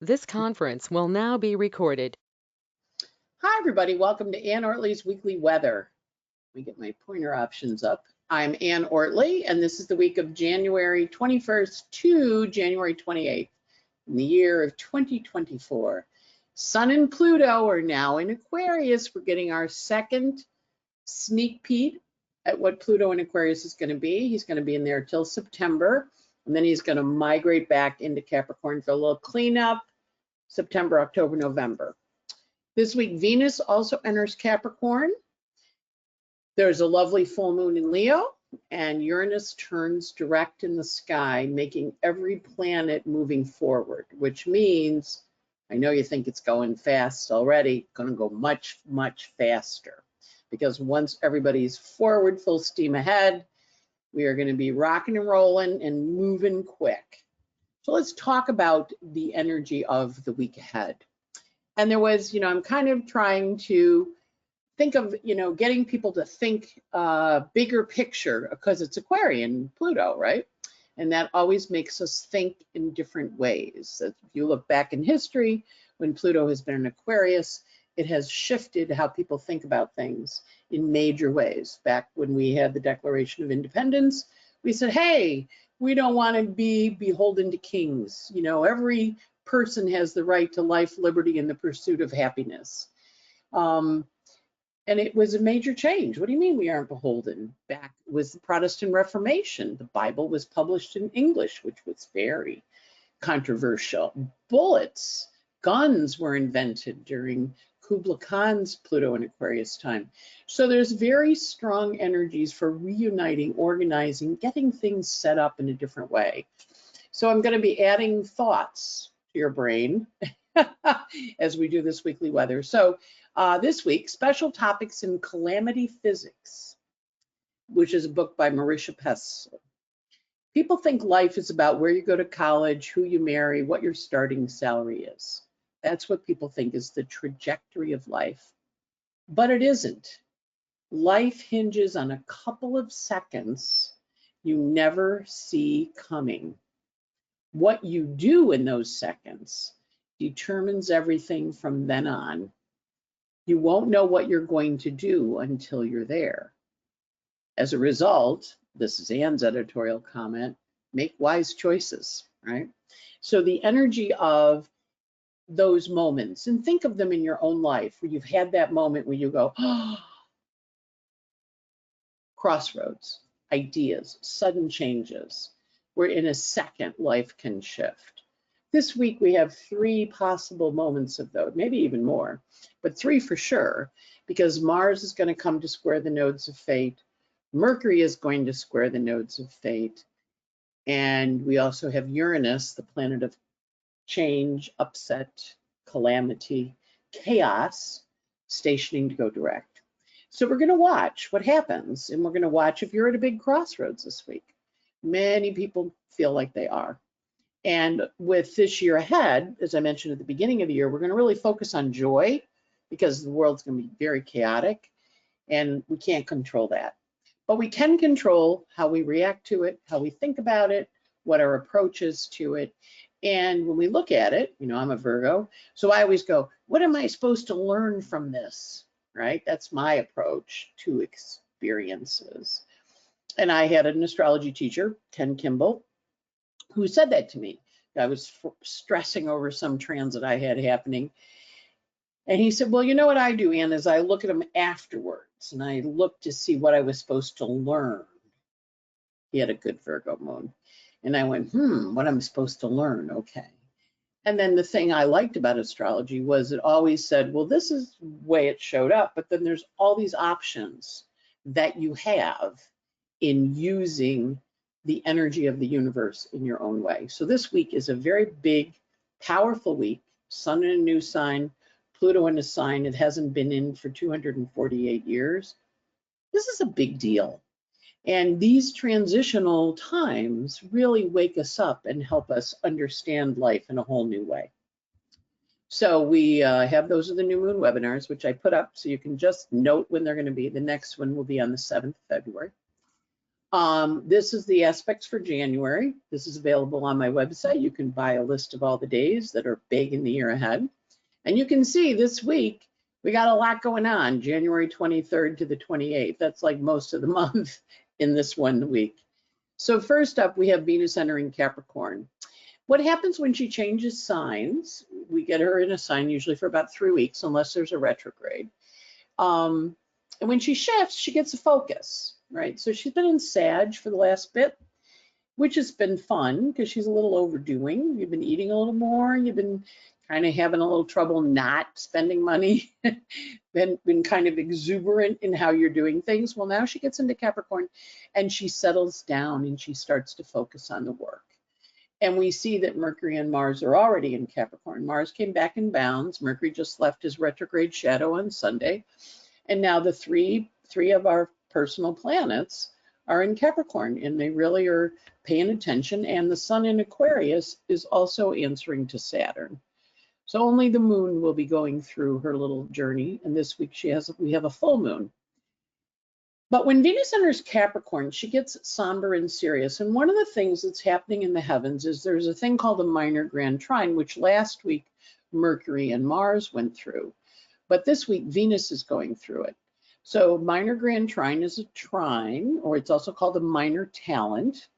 This conference will now be recorded. Hi, everybody. Welcome to Ann Ortelee's Weekly Weather. Let me get my pointer options up. I'm Ann Ortelee, and this is the week of January 21st to January 28th in the year of 2024. Sun and Pluto are now in Aquarius. We're getting our second sneak peek at what Pluto in Aquarius is going to be. He's going to be in there till September, and then he's going to migrate back into Capricorn for a little cleanup, September, October, November. This week, Venus also enters Capricorn. There's a lovely full moon in Leo, and Uranus turns direct in the sky, making every planet moving forward, which means, I know you think it's going fast already, going to go much, much faster. Because once everybody's forward, full steam ahead, we are going to be rocking and rolling and moving quick. So let's talk about the energy of the week ahead. And there was, I'm kind of trying to think of, getting people to think bigger picture because it's Aquarian, Pluto, right? And that always makes us think in different ways. If you look back in history, when Pluto has been in Aquarius, it has shifted how people think about things in major ways. Back when we had the Declaration of Independence, we said, hey, we don't want to be beholden to kings. Every person has the right to life, liberty, and the pursuit of happiness. And it was a major change. What do you mean we aren't beholden? Back was the Protestant Reformation. The Bible was published in English, which was very controversial. Bullets, guns were invented during Kublai Khan's Pluto and Aquarius time. So there's very strong energies for reuniting, organizing, getting things set up in a different way. So I'm going to be adding thoughts to your brain as we do this weekly weather. So this week, special topics in calamity physics, which is a book by Marisha Pessl. People think life is about where you go to college, who you marry, what your starting salary is. That's what people think is the trajectory of life. But it isn't. Life hinges on a couple of seconds you never see coming. What you do in those seconds determines everything from then on. You won't know what you're going to do until you're there. As a result, this is Ann's editorial comment, make wise choices, right? So the energy of those moments, and think of them in your own life where you've had that moment where you go, oh, crossroads, ideas, sudden changes, where in a second life can shift. This week we have 3 possible moments of those, maybe even more, but 3 for sure, because Mars is going to come to square the nodes of fate. Mercury is going to square the nodes of fate. And we also have Uranus, the planet of change, upset, calamity, chaos, stationing to go direct. So we're going to watch what happens, and we're going to watch if you're at a big crossroads this week. Many people feel like they are. And with this year ahead, as I mentioned at the beginning of the year, we're going to really focus on joy because the world's going to be very chaotic and we can't control that. But we can control how we react to it, how we think about it, what our approach is to it. And when we look at it, I'm a Virgo, so I always go, what am I supposed to learn from this, right? That's my approach to experiences. And I had an astrology teacher, Ken Kimball, who said that to me. I was stressing over some transit I had happening. And he said, well, you know what I do, Ann, is I look at them afterwards and I look to see what I was supposed to learn. He had a good Virgo moon. And I went, what am I supposed to learn? Okay. And then the thing I liked about astrology was it always said, well, this is the way it showed up, but then there's all these options that you have in using the energy of the universe in your own way. So this week is a very big, powerful week. Sun in a new sign, Pluto in a sign it hasn't been in for 248 years. This is a big deal. And these transitional times really wake us up and help us understand life in a whole new way. So we have those are the new moon webinars, which I put up so you can just note when they're going to be. The next one will be on the 7th of February. This is the aspects for January. This is available on my website. You can buy a list of all the days that are big in the year ahead. And you can see this week, we got a lot going on, January 23rd to the 28th. That's like most of the month in this one week. So first up, we have Venus entering Capricorn. What happens when she changes signs? We get her in a sign usually for about 3 weeks, unless there's a retrograde. And when she shifts, she gets a focus, right? So she's been in Sag for the last bit, which has been fun because she's a little overdoing. You've been eating a little more. You've been kind of having a little trouble not spending money, been kind of exuberant in how you're doing things. Well, now she gets into Capricorn and she settles down and she starts to focus on the work. And we see that Mercury and Mars are already in Capricorn. Mars came back in bounds. Mercury just left his retrograde shadow on Sunday. And now the three of our personal planets are in Capricorn, and they really are paying attention. And the sun in Aquarius is also answering to Saturn. So only the moon will be going through her little journey. And this week we have a full moon. But when Venus enters Capricorn, she gets somber and serious. And one of the things that's happening in the heavens is there's a thing called a minor grand trine, which last week Mercury and Mars went through. But this week Venus is going through it. So minor grand trine is a trine, or it's also called a minor talent.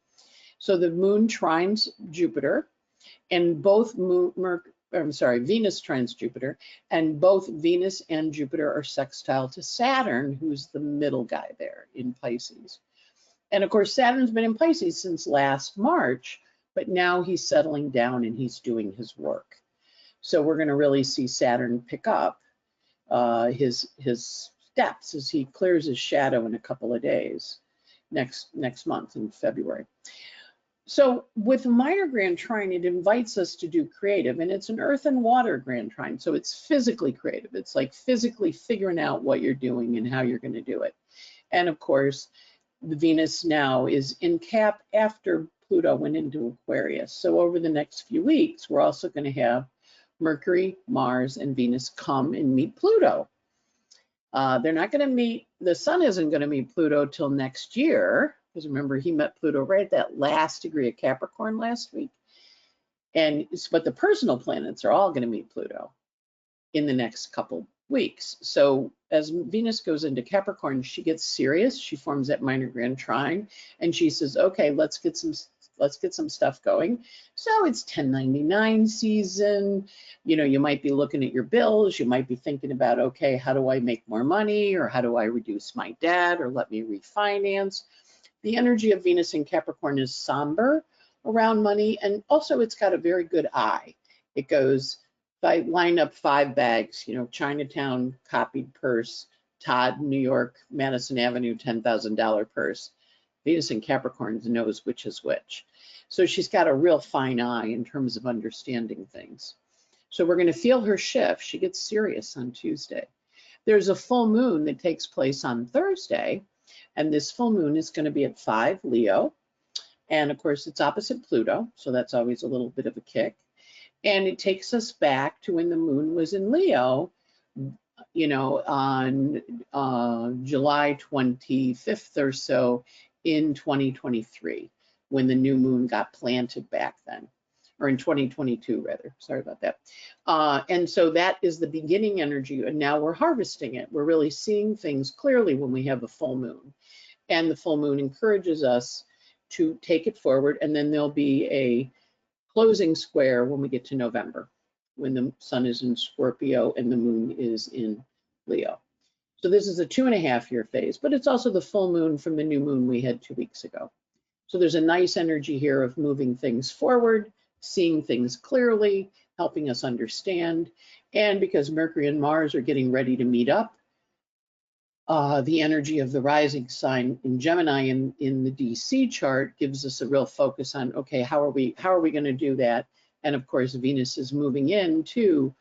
So the moon trines Jupiter, and both Venus trines Jupiter, and both Venus and Jupiter are sextile to Saturn, who's the middle guy there in Pisces. And of course, Saturn's been in Pisces since last March, but now he's settling down and he's doing his work. So we're going to really see Saturn pick up his steps as he clears his shadow in a couple of days next month in February. So with minor grand trine, it invites us to do creative, and it's an earth and water grand trine. So it's physically creative. It's like physically figuring out what you're doing and how you're going to do it. And of course, the Venus now is in Cap after Pluto went into Aquarius. So over the next few weeks, we're also going to have Mercury, Mars, and Venus come and meet Pluto. They're not going to meet, the sun isn't going to meet Pluto till next year. Because remember, he met Pluto right at that last degree of Capricorn last week. But the personal planets are all going to meet Pluto in the next couple weeks. So as Venus goes into Capricorn, she gets serious. She forms that minor grand trine, and she says, okay, let's get some stuff going. So it's 1099 season. You know, you might be looking at your bills. You might be thinking about, okay, how do I make more money? Or how do I reduce my debt? Or let me refinance? The energy of Venus in Capricorn is somber around money, and also it's got a very good eye. It goes, if I line up 5 bags, you know, Chinatown copied purse, Todd, New York, Madison Avenue, $10,000 purse. Venus in Capricorn knows which is which. So she's got a real fine eye in terms of understanding things. So we're going to feel her shift. She gets serious on Tuesday. There's a full moon that takes place on Thursday. And this full moon is going to be at 5 Leo. And of course, it's opposite Pluto. So that's always a little bit of a kick. And it takes us back to when the moon was in Leo, you know, on July 25th or so in 2023, when the new moon got planted back then. Or in 2022, rather. Sorry about that. And so that is the beginning energy, and now we're harvesting it. We're really seeing things clearly when we have a full moon. And the full moon encourages us to take it forward, and then there'll be a closing square when we get to November, when the sun is in Scorpio and the moon is in Leo. So this is a 2.5-year phase, but it's also the full moon from the new moon we had 2 weeks ago. So there's a nice energy here of moving things forward, seeing things clearly, helping us understand. And because Mercury and Mars are getting ready to meet up, the energy of the rising sign in Gemini in the DC chart gives us a real focus on, okay, how are we going to do that? And of course, Venus is moving in to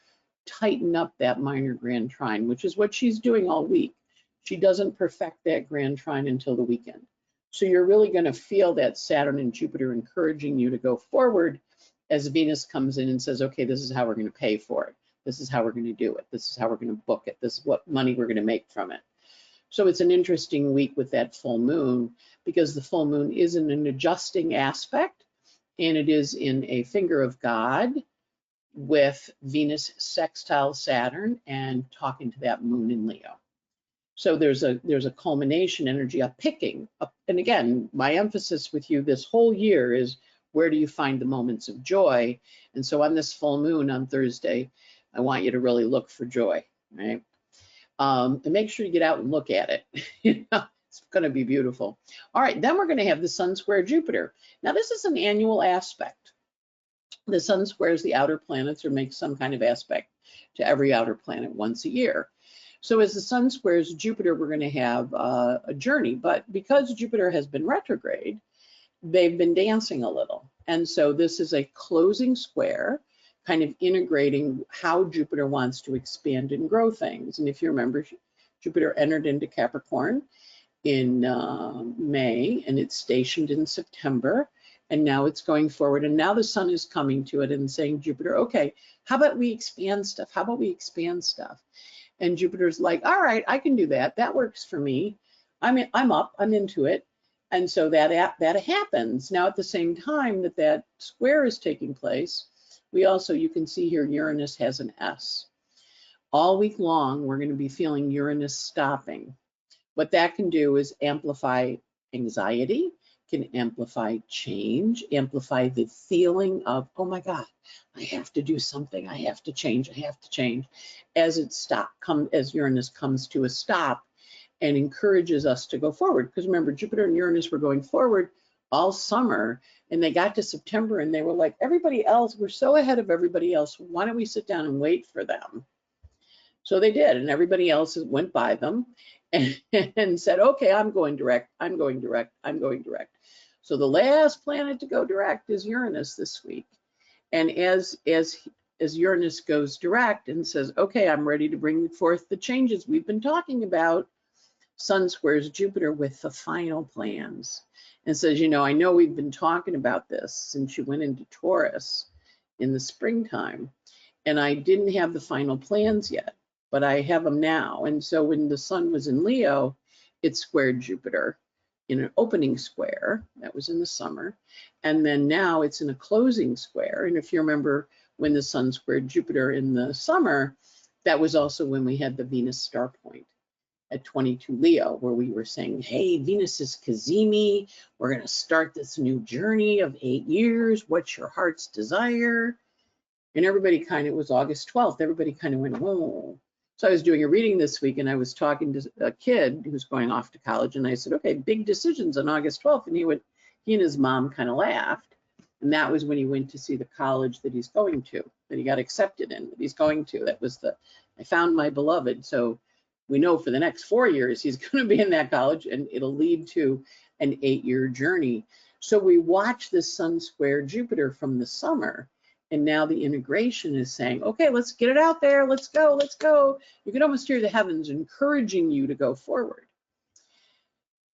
tighten up that minor grand trine, which is what she's doing all week. She doesn't perfect that grand trine until the weekend. So you're really going to feel that Saturn and Jupiter encouraging you to go forward as Venus comes in and says, okay, this is how we're going to pay for it. This is how we're going to do it. This is how we're going to book it. This is what money we're going to make from it. So it's an interesting week with that full moon, because the full moon is in an adjusting aspect, and it is in a finger of God with Venus sextile Saturn and talking to that moon in Leo. So there's a culmination energy, a picking up. And again, my emphasis with you this whole year is, where do you find the moments of joy? And so on this full moon on Thursday, I want you to really look for joy, right? And make sure you get out and look at it. It's going to be beautiful. All right, then we're going to have the Sun square Jupiter. Now this is an annual aspect. The Sun squares the outer planets or makes some kind of aspect to every outer planet once a year. So as the Sun squares Jupiter, we're going to have a journey. But because Jupiter has been retrograde, they've been dancing a little. And so this is a closing square, kind of integrating how Jupiter wants to expand and grow things. And if you remember, Jupiter entered into Capricorn in May, and it's stationed in September. And now it's going forward. And now the Sun is coming to it and saying, Jupiter, okay, how about we expand stuff? How about we expand stuff? And Jupiter's like, all right, I can do that. That works for me. I'm up, I'm into it. And so that happens. Now, at the same time that square is taking place, we also, you can see here, Uranus has an S. All week long, we're going to be feeling Uranus stopping. What that can do is amplify anxiety, can amplify change, amplify the feeling of, oh my God, I have to do something, I have to change, as Uranus comes to a stop and encourages us to go forward. Because remember, Jupiter and Uranus were going forward all summer, and they got to September and they were like, everybody else, we're so ahead of everybody else, why don't we sit down and wait for them? So they did, and everybody else went by them and said, okay, I'm going direct, I'm going direct, I'm going direct. So the last planet to go direct is Uranus this week. And as Uranus goes direct and says, okay, I'm ready to bring forth the changes we've been talking about, Sun squares Jupiter with the final plans and says, you know, I know we've been talking about this since you went into Taurus in the springtime, and I didn't have the final plans yet, but I have them now. And so when the Sun was in Leo, it squared Jupiter in an opening square. That was in the summer. And then now it's in a closing square. And if you remember, when the Sun squared Jupiter in the summer, that was also when we had the Venus star point at 22 Leo, where we were saying, hey, Venus is Kazemi. We're going to start this new journey of 8 years. What's your heart's desire? And everybody kind of, it was August 12th, everybody kind of went, whoa. So I was doing a reading this week, and I was talking to a kid who's going off to college, and I said, okay, big decisions on August 12th. And he and his mom kind of laughed. And that was when he went to see the college that he's going to, that he got accepted in, that he's going to. That was I found my beloved. So we know for the next 4 years, he's going to be in that college, and it'll lead to an 8-year journey. So we watch this Sun square Jupiter from the summer. And now the integration is saying, okay, let's get it out there. Let's go, let's go. You can almost hear the heavens encouraging you to go forward.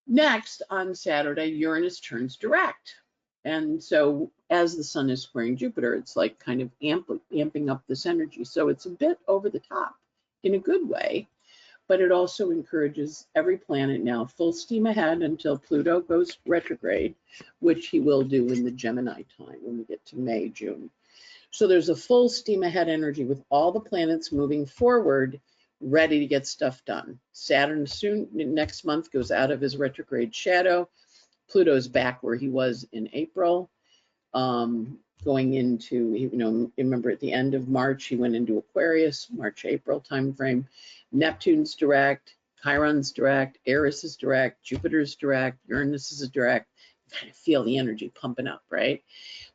Next, on Saturday, Uranus turns direct. And so as the Sun is squaring Jupiter, it's like kind of amping up this energy. So it's a bit over the top in a good way, but it also encourages every planet now full steam ahead until Pluto goes retrograde, which he will do in the Gemini time when we get to May, June. So there's a full steam ahead energy with all the planets moving forward, ready to get stuff done. Saturn soon, next month, goes out of his retrograde shadow. Pluto's back where he was in April, going into, you know, remember at the end of March, he went into Aquarius, March, April timeframe. Neptune's direct, Chiron's direct, Eris is direct, Jupiter's direct, Uranus is direct. You kind of feel the energy pumping up, right?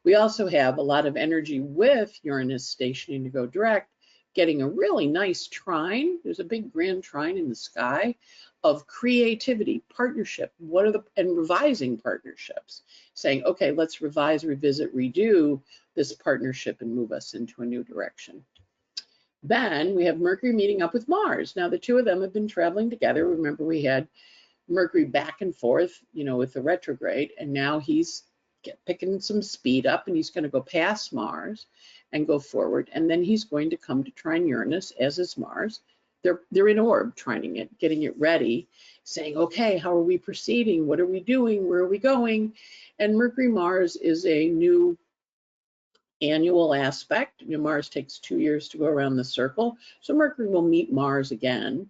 We also have a lot of energy with Uranus stationing to go direct, getting a really nice trine. There's a big grand trine in the sky of creativity, partnership, and revising partnerships, saying, okay, let's revise, revisit, redo this partnership and move us into a new direction. Then we have Mercury meeting up with Mars. Now the two of them have been traveling together. Remember, we had Mercury back and forth, you know, with the retrograde, and now he's picking some speed up, and he's going to go past Mars and go forward, and then he's going to come to trine Uranus, as is Mars, they're in orb, trining it, getting it ready, saying, okay, how are we proceeding? What are we doing? Where are we going? And Mercury Mars is a new annual aspect. You know, Mars takes 2 years to go around the circle, so Mercury will meet Mars again.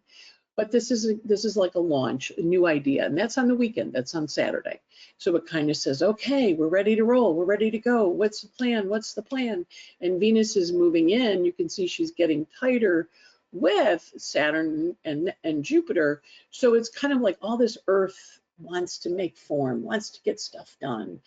But this is like a launch, a new idea, and that's on the weekend. That's on Saturday. So it kind of says, okay, we're ready to roll. We're ready to go. What's the plan? What's the plan? And Venus is moving in. You can see she's getting tighter with Saturn and Jupiter. So it's kind of like all this Earth wants to make form, wants to get stuff done.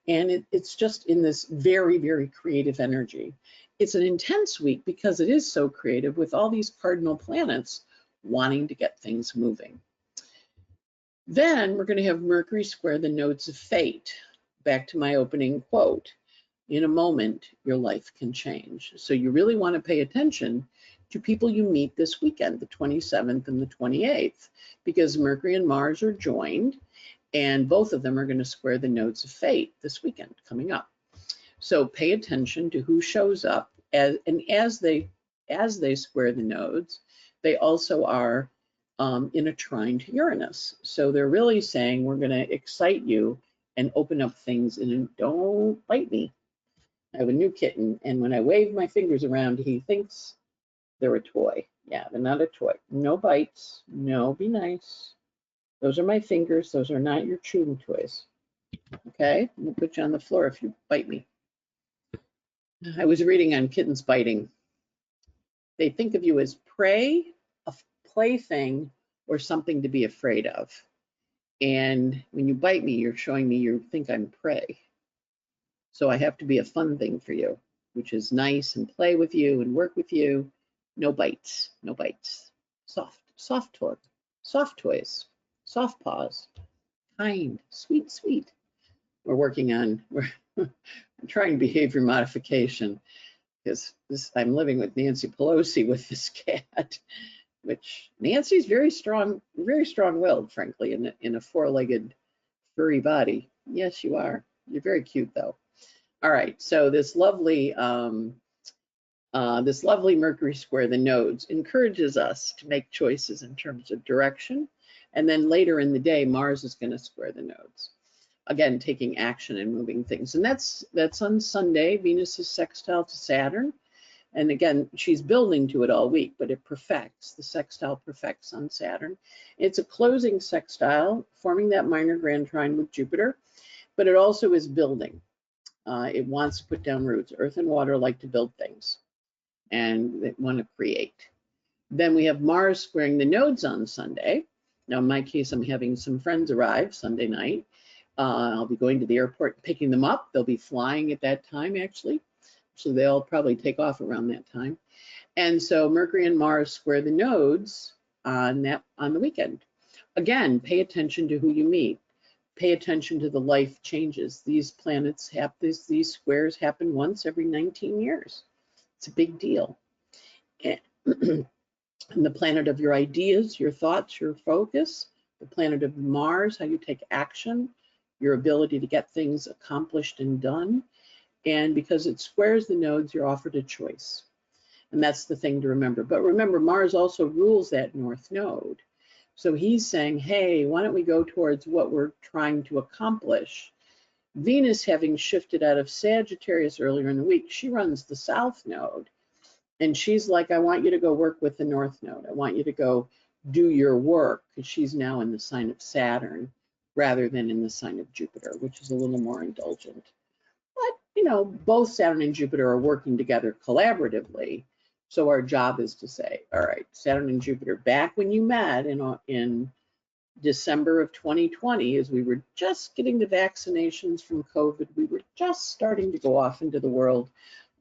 And it's just in this very, very creative energy. It's an intense week because it is so creative with all these cardinal planets wanting to get things moving. Then we're going to have Mercury square the nodes of fate. Back to my opening quote. In a moment, your life can change. So you really want to pay attention to people you meet this weekend, the 27th and the 28th, because Mercury and Mars are joined, and both of them are going to square the nodes of fate this weekend coming up. So pay attention to who shows up, and as they square the nodes, they also are in a trine to Uranus. So they're really saying, we're going to excite you and open up things, and don't bite me. I have a new kitten, and when I wave my fingers around, he thinks they're a toy. Yeah, they're not a toy. No bites. No, be nice. Those are my fingers. Those are not your chewing toys. Okay, I'm gonna put you on the floor if you bite me. I was reading on kittens biting. They think of you as prey, a plaything, or something to be afraid of. And when you bite me, you're showing me you think I'm prey. So I have to be a fun thing for you, which is nice and play with you and work with you. No bites, no bites. Soft toys, soft paws, kind, sweet, sweet. We're trying behavior modification because I'm living with Nancy Pelosi with this cat, which Nancy's very strong-willed, frankly, in a four-legged furry body. Yes, you are. You're very cute, though. All right, so this lovely Mercury square the nodes encourages us to make choices in terms of direction, and then later in the day, Mars is going to square the nodes. Again, taking action and moving things, and that's on Sunday. Venus is sextile to Saturn. And again, she's building to it all week, but it perfects. The sextile perfects on Saturn. It's a closing sextile, forming that minor grand trine with Jupiter, but it also is building. It wants to put down roots. Earth and water like to build things, and they want to create. Then we have Mars squaring the nodes on Sunday. Now, in my case, I'm having some friends arrive Sunday night. I'll be going to the airport and picking them up. They'll be flying at that time, actually. So they'll probably take off around that time. And so Mercury and Mars square the nodes on the weekend. Again, pay attention to who you meet. Pay attention to the life changes. These planets have these squares happen once every 19 years. It's a big deal. And the planet of your ideas, your thoughts, your focus, the planet of Mars, how you take action, your ability to get things accomplished and done. And because it squares the nodes, you're offered a choice. And that's the thing to remember. But remember, Mars also rules that north node. So he's saying, hey, why don't we go towards what we're trying to accomplish? Venus, having shifted out of Sagittarius earlier in the week, she runs the south node. And she's like, I want you to go work with the north node. I want you to go do your work, because she's now in the sign of Saturn rather than in the sign of Jupiter, which is a little more indulgent. But, you know, both Saturn and Jupiter are working together collaboratively. So our job is to say, all right, Saturn and Jupiter, back when you met in December of 2020, as we were just getting the vaccinations from COVID, we were just starting to go off into the world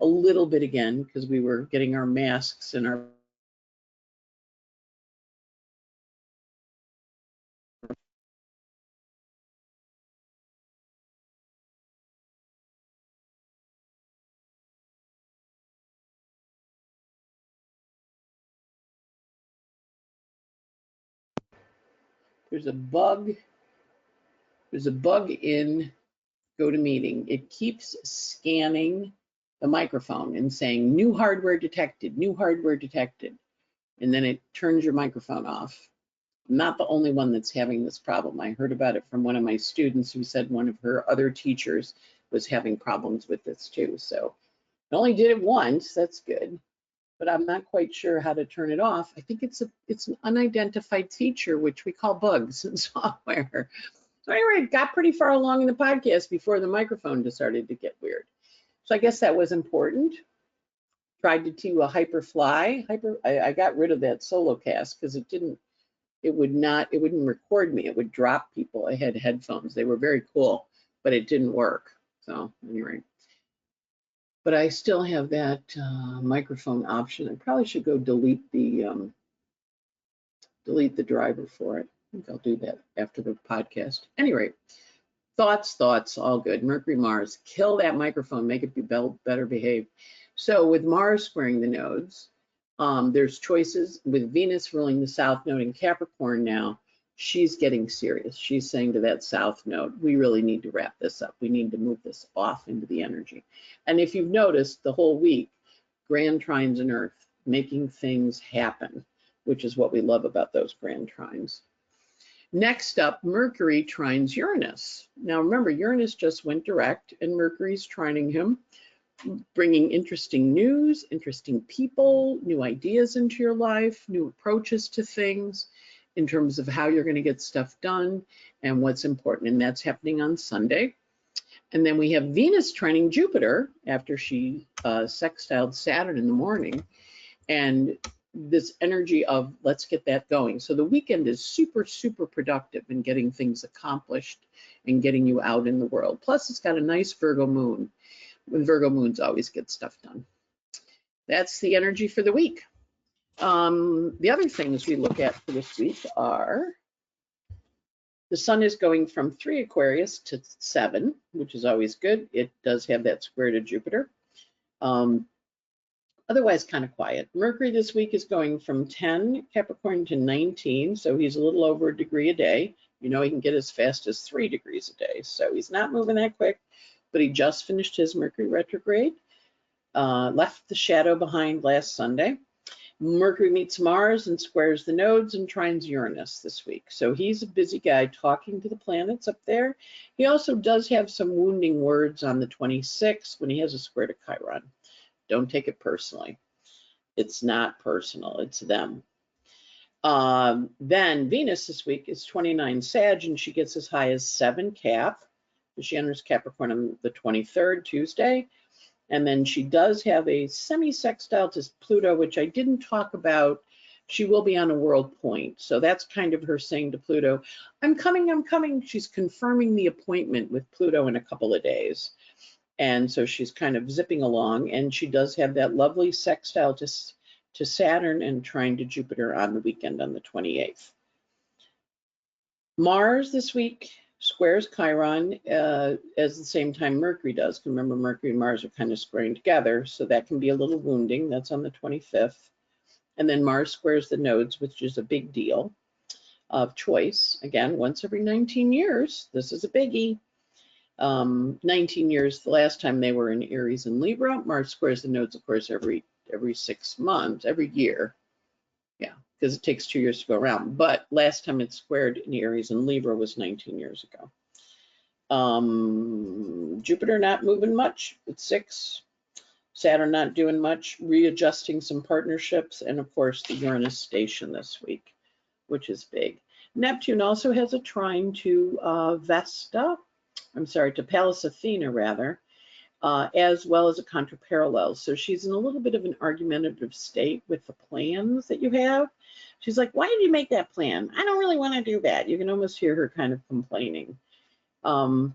a little bit again, because we were getting our masks and our there's a bug in GoToMeeting. It keeps scanning the microphone and saying new hardware detected, new hardware detected. and then it turns your microphone off. I'm not the only one that's having this problem. I heard about it from one of my students who said one of her other teachers was having problems with this too. So I only did it once, that's good, but I'm not quite sure how to turn it off. I think it's an unidentified feature, which we call bugs in software. So anyway, it got pretty far along in the podcast before the microphone just started to get weird. So I guess that was important. Tried to do a hyperfly. I got rid of that solo cast because it wouldn't record me. It would drop people. I had headphones. They were very cool, but it didn't work. So anyway, but I still have that microphone option. I probably should go delete the driver for it. I think I'll do that after the podcast. Anyway, thoughts, all good. Mercury, Mars, kill that microphone, make it be better behaved. So with Mars squaring the nodes, there's choices. With Venus ruling the South Node in Capricorn now, she's getting serious. She's saying to that South Node, we really need to wrap this up. We need to move this off into the energy. And if you've noticed the whole week, grand trines in Earth, making things happen, which is what we love about those grand trines. Next up, Mercury trines Uranus. Now remember, Uranus just went direct and Mercury's trining him, bringing interesting news, interesting people, new ideas into your life, new approaches to things in terms of how you're going to get stuff done and what's important. And that's happening on Sunday. And then we have Venus trining Jupiter after she sextiled Saturn in the morning. And this energy of let's get that going. So the weekend is super, super productive in getting things accomplished and getting you out in the world. Plus, it's got a nice Virgo moon. When Virgo moons always get stuff done. That's the energy for the week. The other things we look at for this week are the sun is going from 3 Aquarius to 7, which is always good. It does have that square to Jupiter. Otherwise, kind of quiet. Mercury this week is going from 10 Capricorn to 19, so he's a little over a degree a day. You know, he can get as fast as 3 degrees a day, so he's not moving that quick. But he just finished his Mercury retrograde, left the shadow behind last Sunday. Mercury meets Mars and squares the nodes and trines Uranus this week. So he's a busy guy talking to the planets up there. He also does have some wounding words on the 26th when he has a square to Chiron. Don't take it personally. It's not personal, it's them. Then Venus this week is 29 Sag and she gets as high as 7 Cap. She enters Capricorn on the 23rd, Tuesday. And then she does have a semi-sextile to Pluto, which I didn't talk about. She will be on a world point. So that's kind of her saying to Pluto, I'm coming, I'm coming. She's confirming the appointment with Pluto in a couple of days. And so she's kind of zipping along. And she does have that lovely sextile to Saturn and trine to Jupiter on the weekend on the 28th. Mars this week squares Chiron as the same time Mercury does. Remember, Mercury and Mars are kind of squaring together, so that can be a little wounding. That's on the 25th. And then Mars squares the nodes, which is a big deal of choice. Again, once every 19 years. This is a biggie. 19 years, the last time they were in Aries and Libra. Mars squares the nodes, of course, every 6 months, every year. Yeah, because it takes 2 years to go around. But last time it squared in Aries and Libra was 19 years ago. Jupiter not moving much at 6. Saturn not doing much, readjusting some partnerships, and of course the Uranus station this week, which is big. Neptune also has a trine to to Pallas Athena rather, as well as a contraparallel. So she's in a little bit of an argumentative state with the plans that you have. She's like, why did you make that plan? I don't really want to do that. You can almost hear her kind of complaining. And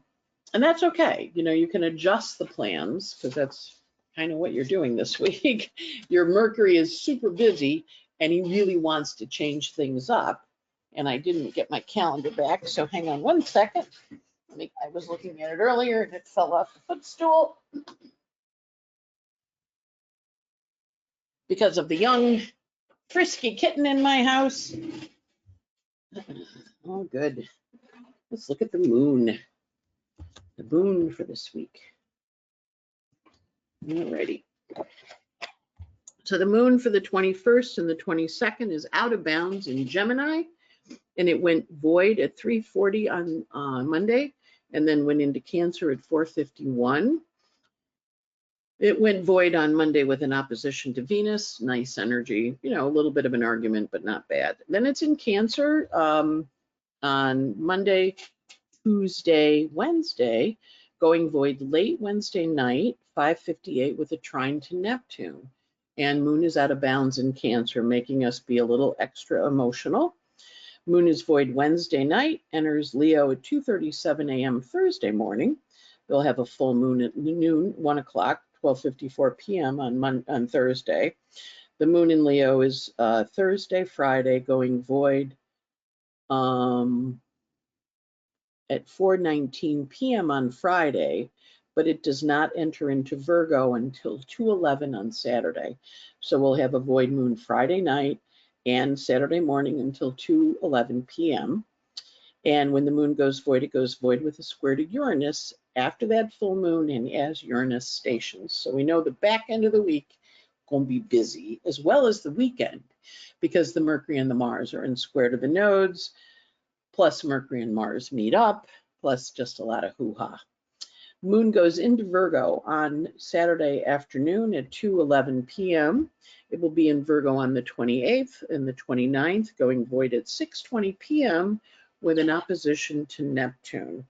that's okay. You know, you can adjust the plans because that's kind of what you're doing this week. Your Mercury is super busy and he really wants to change things up. And I didn't get my calendar back, so hang on one second. I was looking at it earlier and it fell off the footstool because of the young frisky kitten in my house. Oh, good. Let's look at the moon. The moon for this week. Alrighty. So the moon for the 21st and the 22nd is out of bounds in Gemini, and it went void at 3:40 on Monday, and then went into Cancer at 4:51. It went void on Monday with an opposition to Venus. Nice energy, you know, a little bit of an argument, but not bad. Then it's in Cancer on Monday, Tuesday, Wednesday, going void late Wednesday night, 5:58, with a trine to Neptune. And moon is out of bounds in Cancer, making us be a little extra emotional. Moon is void Wednesday night, enters Leo at 2:37 a.m. Thursday morning. We'll have a full moon at noon, 1 o'clock, 12:54 p.m. on Thursday. The moon in Leo is Thursday, Friday, going void at 4:19 p.m. on Friday, but it does not enter into Virgo until 2:11 on Saturday. So we'll have a void moon Friday night and Saturday morning until 2:11 p.m. And when the moon goes void, it goes void with a square to Uranus after that full moon and as Uranus stations. So we know the back end of the week going to be busy, as well as the weekend, because the Mercury and the Mars are in square to the nodes, plus Mercury and Mars meet up, plus just a lot of hoo-ha. Moon goes into Virgo on Saturday afternoon at 2:11 p.m. It will be in Virgo on the 28th and the 29th, going void at 6:20 p.m. with an opposition to Neptune.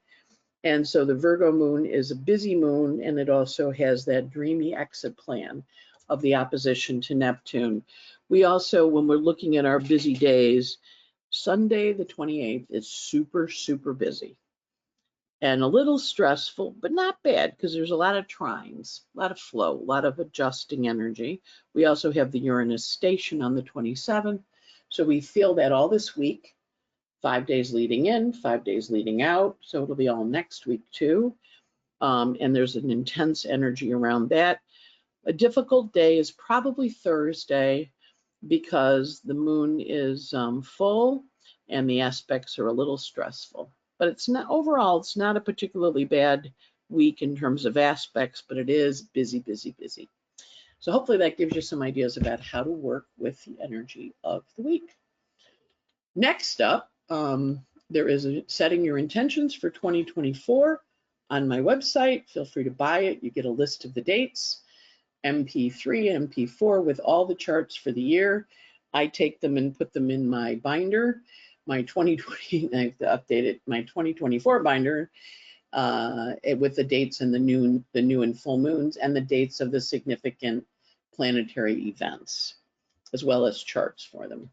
And so the Virgo moon is a busy moon, and it also has that dreamy exit plan of the opposition to Neptune. We also, when we're looking at our busy days, Sunday the 28th is super, super busy and a little stressful, but not bad, because there's a lot of trines, a lot of flow, a lot of adjusting energy. We also have the Uranus station on the 27th. So we feel that all this week, 5 days leading in, 5 days leading out. So it'll be all next week too. And there's an intense energy around that. A difficult day is probably Thursday, because the moon is full and the aspects are a little stressful. But it's not, overall, it's not a particularly bad week in terms of aspects, but it is busy, busy, busy. So hopefully that gives you some ideas about how to work with the energy of the week. Next up, there is setting your intentions for 2024 on my website. Feel free to buy it. You get a list of the dates, MP3, MP4, with all the charts for the year. I take them and put them in my binder. My 2020, I have to update it, my 2024 binder with the dates and the new and full moons and the dates of the significant planetary events, as well as charts for them.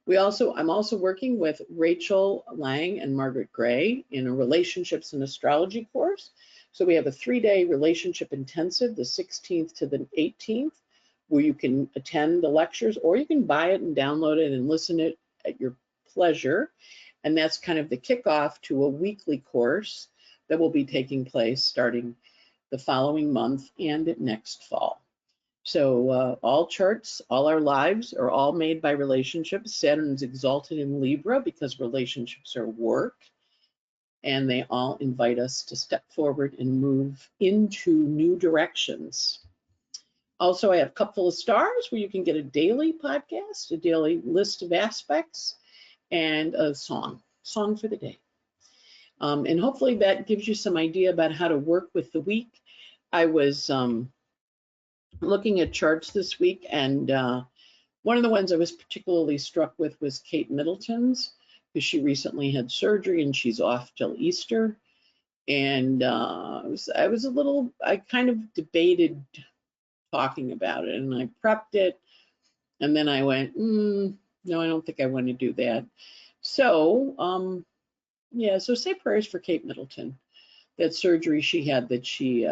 I'm also working with Rachel Lang and Margaret Gray in a relationships and astrology course. So we have a 3-day relationship intensive, the 16th to the 18th, where you can attend the lectures, or you can buy it and download it and listen it at your pleasure. And that's kind of the kickoff to a weekly course that will be taking place starting the following month and next fall. So all charts, all our lives are all made by relationships. Saturn's exalted in Libra because relationships are work, and they all invite us to step forward and move into new directions. Also, I have Cup Full of Stars, where you can get a daily podcast, a daily list of aspects, and a song for the day. And hopefully that gives you some idea about how to work with the week. I was looking at charts this week, and one of the ones I was particularly struck with was Kate Middleton's, because she recently had surgery and she's off till Easter. And I kind of debated talking about it, and I prepped it, and then I went, no, I don't think I want to do that. So yeah, so say prayers for Kate Middleton. That surgery she had, that she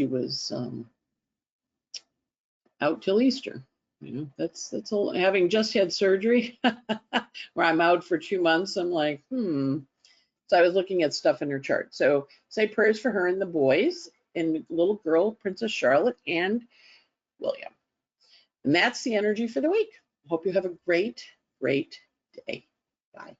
was out till Easter. You know, that's all. Having just had surgery where I'm out for 2 months, I'm like, So I was looking at stuff in her chart. So say prayers for her and the boys and little girl, Princess Charlotte and William. And that's the energy for the week. Hope you have a great, great day. Bye.